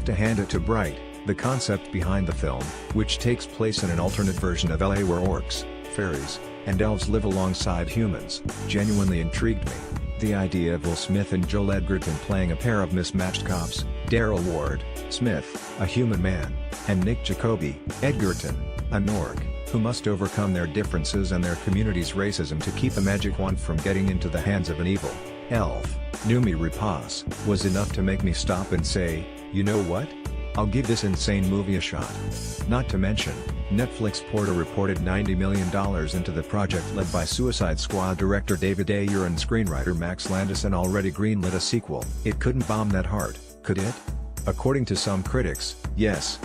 to hand it to Bright. The concept behind the film, which takes place in an alternate version of LA where orcs, fairies, and elves live alongside humans, genuinely intrigued me. The idea of Will Smith and Joel Edgerton playing a pair of mismatched cops, Daryl Ward, Smith, a human man, and Nick Jacoby, Edgerton, an orc, who must overcome their differences and their community's racism to keep a magic wand from getting into the hands of an evil elf, Numi Rapace, was enough to make me stop and say, you know what? I'll give this insane movie a shot. Not to mention, Netflix poured a reported $90 million into the project led by Suicide Squad director David Ayer and screenwriter Max Landis and already greenlit a sequel. It couldn't bomb that hard, could it? According to some critics, yes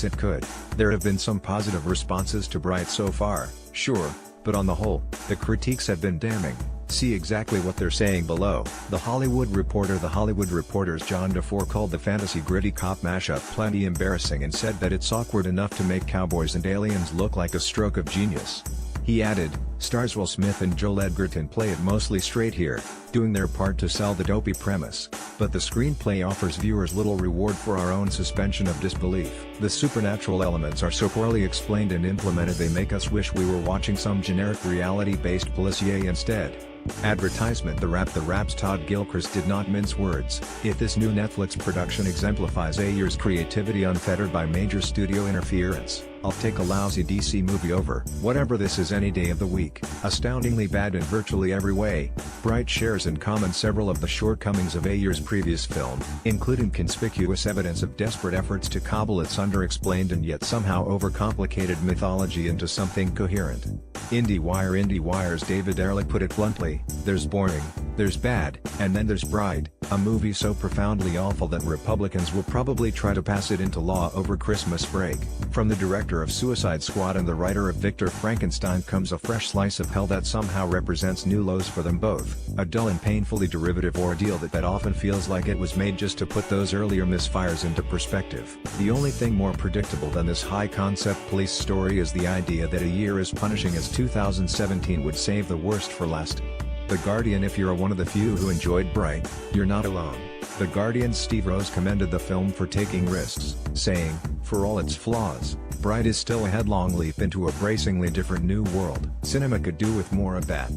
it could. There have been some positive responses to Bright so far, sure, but on the whole, the critiques have been damning. See exactly what they're saying below. The Hollywood Reporter's John DeFore called the fantasy gritty cop mashup plenty embarrassing and said that it's awkward enough to make cowboys and aliens look like a stroke of genius. He added, stars Will Smith and Joel Edgerton play it mostly straight here, doing their part to sell the dopey premise, but the screenplay offers viewers little reward for our own suspension of disbelief. The supernatural elements are so poorly explained and implemented they make us wish we were watching some generic reality-based policier instead. Advertisement. The Rap's Todd Gilchrist did not mince words. If this new Netflix production exemplifies Ayer's creativity unfettered by major studio interference, I'll take a lousy DC movie over whatever this is any day of the week. Astoundingly bad in virtually every way, Bright shares in common several of the shortcomings of Ayer's previous film, including conspicuous evidence of desperate efforts to cobble its underexplained and yet somehow overcomplicated mythology into something coherent. IndieWire's David Ehrlich put it bluntly, there's boring, there's bad, and then there's Bright, a movie so profoundly awful that Republicans will probably try to pass it into law over Christmas break. From the director of Suicide Squad and the writer of Victor Frankenstein comes a fresh slice of hell that somehow represents new lows for them both, a dull and painfully derivative ordeal that often feels like it was made just to put those earlier misfires into perspective. The only thing more predictable than this high-concept police story is the idea that a year as punishing as 2017 would save the worst for last. The Guardian. If you're one of the few who enjoyed Bright, you're not alone. The Guardian's Steve Rose commended the film for taking risks, saying, for all its flaws, Bright is still a headlong leap into a bracingly different new world. Cinema could do with more of that.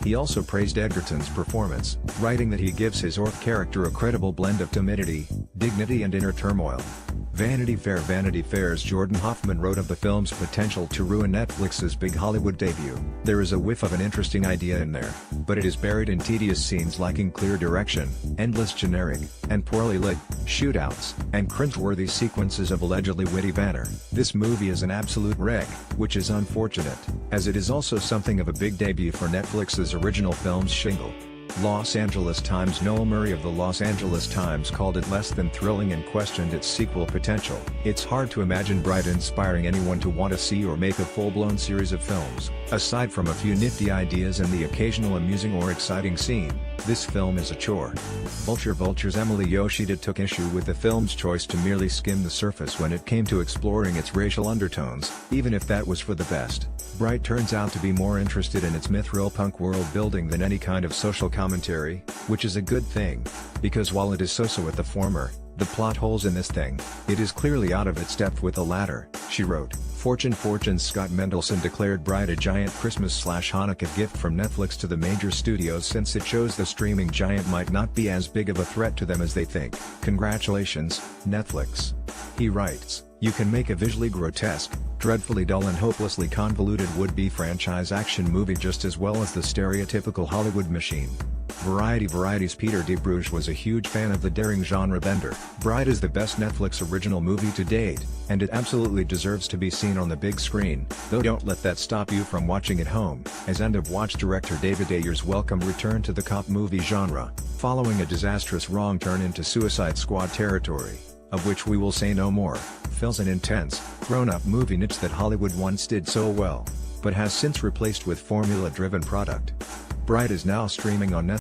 He also praised Edgerton's performance, writing that he gives his orc character a credible blend of timidity, dignity and inner turmoil. Vanity Fair's Jordan Hoffman wrote of the film's potential to ruin Netflix's big Hollywood debut. There is a whiff of an interesting idea in there, but it is buried in tedious scenes lacking clear direction, endless generic, and poorly lit, shootouts, and cringeworthy sequences of allegedly witty banter. This movie is an absolute wreck, which is unfortunate, as it is also something of a big debut for Netflix's original films shingle. Los Angeles Times. Noel Murray of the Los Angeles Times called it less than thrilling and questioned its sequel potential. It's hard to imagine Bright inspiring anyone to want to see or make a full-blown series of films. Aside from a few nifty ideas and the occasional amusing or exciting scene, this film is a chore. Vulture's Emily Yoshida took issue with the film's choice to merely skim the surface when it came to exploring its racial undertones, even if that was for the best. Bright turns out to be more interested in its mithril punk world building than any kind of social commentary, which is a good thing, because while it is so-so with the former, the plot holes in this thing, it is clearly out of its depth with the latter, she wrote. Fortune's Scott Mendelson declared Bright a giant Christmas/Hanukkah gift from Netflix to the major studios since it shows the streaming giant might not be as big of a threat to them as they think. Congratulations, Netflix. He writes, you can make a visually grotesque, dreadfully dull and hopelessly convoluted would-be franchise action movie just as well as the stereotypical Hollywood machine. Variety's Peter DeBruge was a huge fan of the daring genre bender. Bright is the best Netflix original movie to date, and it absolutely deserves to be seen on the big screen, though don't let that stop you from watching at home, as end-of-watch director David Ayer's welcome return to the cop movie genre, following a disastrous wrong turn into Suicide Squad territory, of which we will say no more, fills an intense, grown-up movie niche that Hollywood once did so well, but has since replaced with formula-driven product. Bright is now streaming on Netflix.